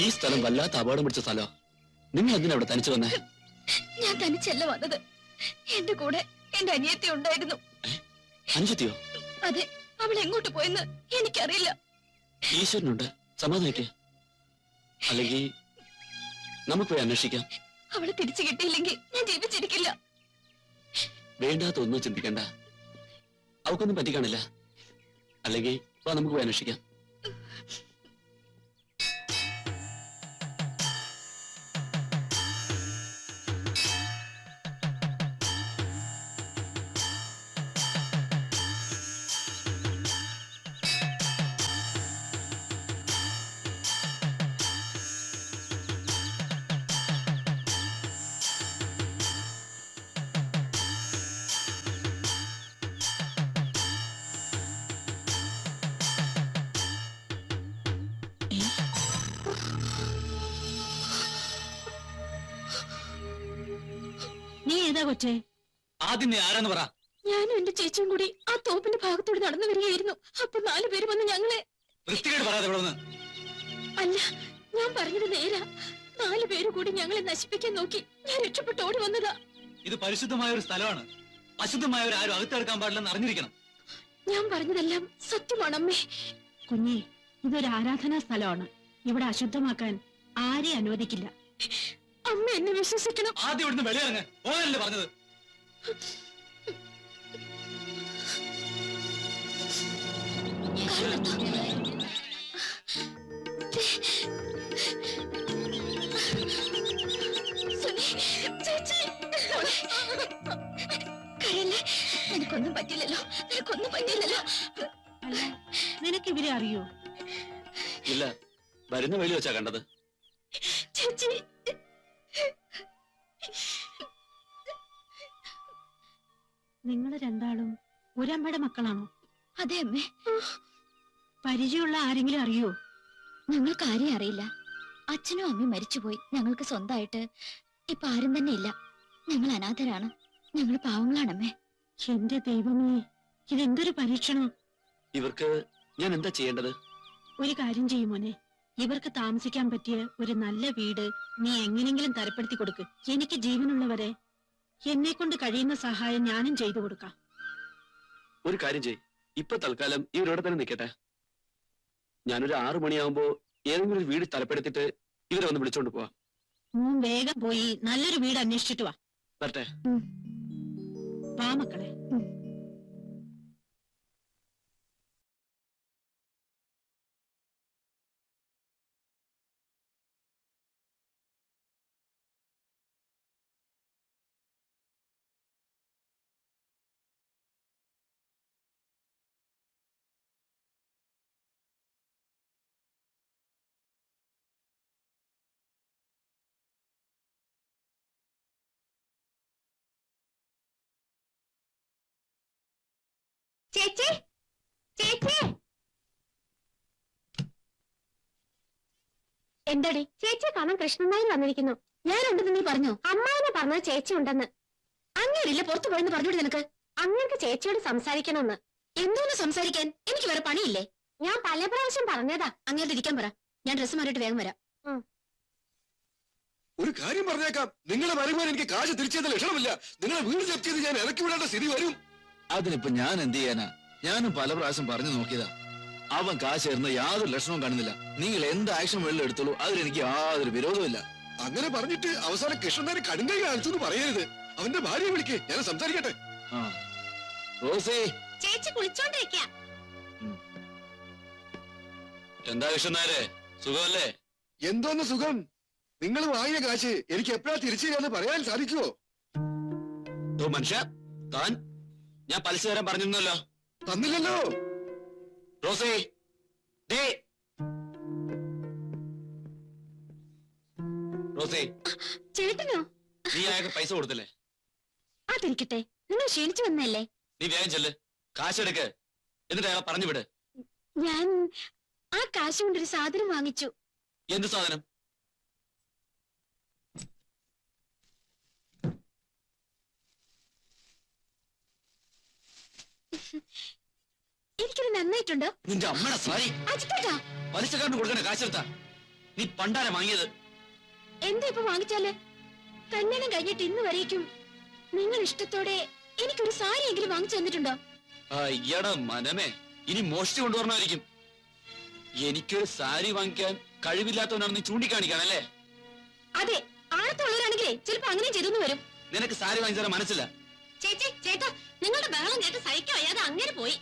ഈ സ്ഥലം വല്ലാത്ത അപകടം പിടിച്ച സ്ഥലോ. നിങ്ങൾ എന്തിനാ അവിടെ തനിച്ചു വന്നേ? ഞാൻ തനിച്ചല്ല വന്നത്, എന്റെ കൂടെ എന്റെ അനിയത്തി ഉണ്ടായിരുന്നു. അനുജത്തിയോ? അതെ, അവൾ എങ്ങോട്ട് പോയെന്ന് എനിക്കറിയില്ല. ഈശ്വരനുണ്ട്, സമാധാനിക്ക്. അല്ലെങ്കിൽ നമുക്ക് പോയി അന്വേഷിക്കാം. അവളെ തിരിച്ചു കിട്ടിയില്ലെങ്കിൽ ഞാൻ ജീവിച്ചിരിക്കില്ല. വേണ്ടാത്ത ഒന്നും ചിന്തിക്കണ്ട, അവക്കൊന്നും പറ്റിക്കാണില്ല. അല്ലെങ്കിൽ നമുക്ക് പോയി അന്വേഷിക്കാം. നീ ഏതാ കൊച്ചേ? ആദ്യം നീ ആരാന്ന് പറ. ഞാനും എന്റെ ചേച്ചിയും കൂടി ആ തോപ്പിന്റെ ഭാഗത്തോട് നടന്നു വരികയായിരുന്നു. അപ്പൊ 4 പേര് വന്ന് ഞങ്ങളെ... അല്ല, ഞാൻ പറഞ്ഞത് നേരാ. 4 പേര് കൂടി ഞങ്ങളെ നശിപ്പിക്കാൻ നോക്കി. ഞാൻ രക്ഷപ്പെട്ട് ഓടി വന്നതാ. ഇത് പരിശുദ്ധമായ ഒരു സ്ഥലമാണ്. അശുദ്ധമായവർ ആരും അകത്തെടുക്കാൻ പാടില്ലെന്ന് അറിഞ്ഞിരിക്കണം. ഞാൻ പറഞ്ഞതെല്ലാം സത്യമാണമ്മേ. കുഞ്ഞേ, ഇതൊരു ആരാധനാ സ്ഥലമാണ്. ഇവിടെ അശുദ്ധമാക്കാൻ ആരെയും അനുവദിക്കില്ല. അമ്മ എന്നെ വിശ്വസിക്കണം. ആദ്യം ഇവിടുന്ന് വെളിയിറങ്ങ്. ഓനല്ലേ പറഞ്ഞത്? കരയല്ലേ, നിനക്കൊന്നും പറ്റില്ലല്ലോ. നിനക്കൊന്നും ഒന്നും പറ്റിയില്ലല്ലോ. അല്ല, നിനക്ക് ഇവരെ അറിയോ? ഇല്ല, വരുന്ന വഴി വെച്ചാ കണ്ടത്. ചേച്ചി, നിങ്ങൾ രണ്ടാളും ഒരമ്മയുടെ മക്കളാണോ? അതെ അമ്മേ. പരിചയമുള്ള ആരെങ്കിലും അറിയോ? ഞങ്ങൾക്ക് ആരെയും അറിയില്ല. അച്ഛനും അമ്മയും മരിച്ചുപോയി. ഞങ്ങൾക്ക് സ്വന്തമായിട്ട് ഇപ്പൊ ആരും തന്നെ ഇല്ല. ഞങ്ങൾ അനാഥരാണ്. ഞങ്ങൾ പാവങ്ങളാണമ്മേ. എന്റെ ദൈവമേ, ഇതെന്തൊരു പരീക്ഷണം. ഇവർക്ക് ഞാൻ എന്താ ചെയ്യേണ്ടത്? ഒരു കാര്യം ചെയ്യുമോനെ, ഇവർക്ക് താമസിക്കാൻ പറ്റിയ ഒരു നല്ല വീട് നീ എങ്ങനെങ്കിലും തരപ്പെടുത്തി കൊടുക്ക്. എനിക്ക് ജീവനുള്ളവരെ എന്നെ കൊണ്ട് കഴിയുന്ന സഹായം ഞാനും ചെയ്തു കൊടുക്കാം. ഒരു കാര്യം ചെയ്, ഇപ്പൊ തൽക്കാലം ഇവരോടെ തന്നെ നിൽക്കട്ടെ. ഞാനൊരു 6 മണിയാവുമ്പോ ഏതെങ്കിലും ഒരു വീട് തലപ്പെടുത്തിട്ട് ഇവരെ വന്ന് വിളിച്ചോണ്ട് പോവാ. മോൻ വേഗം പോയി നല്ലൊരു വീട് അന്വേഷിച്ചിട്ട് വാ. വരട്ടെ. വാ മക്കളെ. ചേച്ചി, ചേച്ചി, എന്താടി? ചേച്ചിയെ കാണാൻ കൃഷ്ണനായർ വന്നിരിക്കുന്നു. ഞാനുണ്ടെന്ന് നീ പറഞ്ഞോ? അമ്മാവനെ പറഞ്ഞത് ചേച്ചി ഉണ്ടെന്ന്. അങ്ങേരില്ല, പുറത്തു പോയെന്ന് പറഞ്ഞോടി നിനക്ക്. അങ്ങേർക്ക് ചേച്ചിയോട് സംസാരിക്കണമെന്ന്. എന്തോന്ന് സംസാരിക്കാൻ? എനിക്ക് വേറെ പണിയില്ലേ? ഞാൻ പല പ്രാവശ്യം പറഞ്ഞതാ. അങ്ങേരുടെ ഇരിക്കാൻ പറ. ഞാൻ ഡ്രസ്സ് മാറിയിട്ട് വേഗം വരാം. ഒരു കാര്യം പറഞ്ഞേക്കാം, നിങ്ങളെ വരുമാനം എനിക്ക് കാശ് തിരിച്ചത് ലക്ഷണമില്ല. നിങ്ങളെ വീട് ജപ്തി ചെയ്ത് ഞാൻ ഇറക്കി വിടേണ്ട സ്ഥിതി വരും. അതിനിപ്പോ ഞാൻ എന്ത് ചെയ്യാനാ? ഞാനും പല പ്രാവശ്യം പറഞ്ഞു നോക്കിയതാ. അവൻ കാശ് തരുന്ന യാതൊരു ലക്ഷണവും കാണുന്നില്ല. നിങ്ങൾ എന്ത് ആക്ഷൻ വെള്ളം എടുത്തോളൂ, അതിലെനിക്ക് യാതൊരു വിരോധമില്ല. അങ്ങനെ പറഞ്ഞിട്ട് അവസാനം കൃഷ്ണനാരെ കടുങ്കൈ കാണിച്ചു എന്ന് പറയരുത്. അവന്റെ ഭാര്യയെ വിളിക്കേ, ഞാൻ സംസാരിക്കട്ടെ. ആ റോസേ, ചേച്ചി കുളിച്ചോണ്ടിരിക്ക. എന്താ കൃഷ്ണനായരെ, സുഖമല്ലേ? എന്തോന്ന് സുഖം? നിങ്ങൾ വാങ്ങിയ കാശ് എനിക്ക് എപ്പോഴാ തിരിച്ചു ചെയ്യാന്ന് പറയാൻ സാധിക്കുമോ? മനുഷ്യ, താൻ ഞാൻ പലിശ തരാൻ പറഞ്ഞിരുന്നല്ലോ. തന്നില്ലല്ലോ. റോസേ, ദേ റോസേ, ചേട്ടനോ? നീ അയാൾക്ക് പൈസ കൊടുത്തില്ലേ? അതിരിക്കട്ടെ, നിങ്ങൾ ക്ഷീണിച്ചു വന്നല്ലേ? നീ വേഗം ചെല്ല്, കാശെടുക്ക്, എന്നിട്ട് അയാളെ പറഞ്ഞു വിട്. ഞാൻ ആ കാശ് കൊണ്ടൊരു സാധനം വാങ്ങിച്ചു. എന്ത് സാധനം? എനിക്കത് നന്നായിട്ടുണ്ടോ? നിന്റെ അമ്മയുടെ സാരി അജിത്തേട്ടാ, പലിശക്കാരന് കൊടുക്കണ കാശെടുത്താ നീ പണ്ടാരെ വാങ്ങിയത്. എന്താ ഇപ്പൊ വാങ്ങിച്ചാല്? കല്യാണം കഴിഞ്ഞിട്ട് ഇന്ന് വരേക്കും നിങ്ങൾ ഇഷ്ടത്തോടെ എനിക്കൊരു സാരി എങ്കിലും വാങ്ങിച്ചു തന്നിട്ടുണ്ടോ? അയ്യടാ മനമേ, ഇനി മോഷ്ടി കൊണ്ടുവരണമായിരിക്കും. എനിക്കൊരു സാരി വാങ്ങിക്കാൻ കഴിവില്ലാത്തവനാണ് നീ ചൂണ്ടിക്കാണിക്കാണല്ലേ? അതെ, ആഴത്തുള്ളവരാണെങ്കിലേ ചിലപ്പോ അങ്ങനെ ചെയ്തു വരും. നിനക്ക് സാരി വാങ്ങിച്ചാൽ മനസ്സില്ല. ചേച്ചി, ചേട്ടാ, നിങ്ങളുടെ ബഹളം കേട്ട് സഹിക്കാൻ വയ്യാതെ അങ്ങനെ പോയി.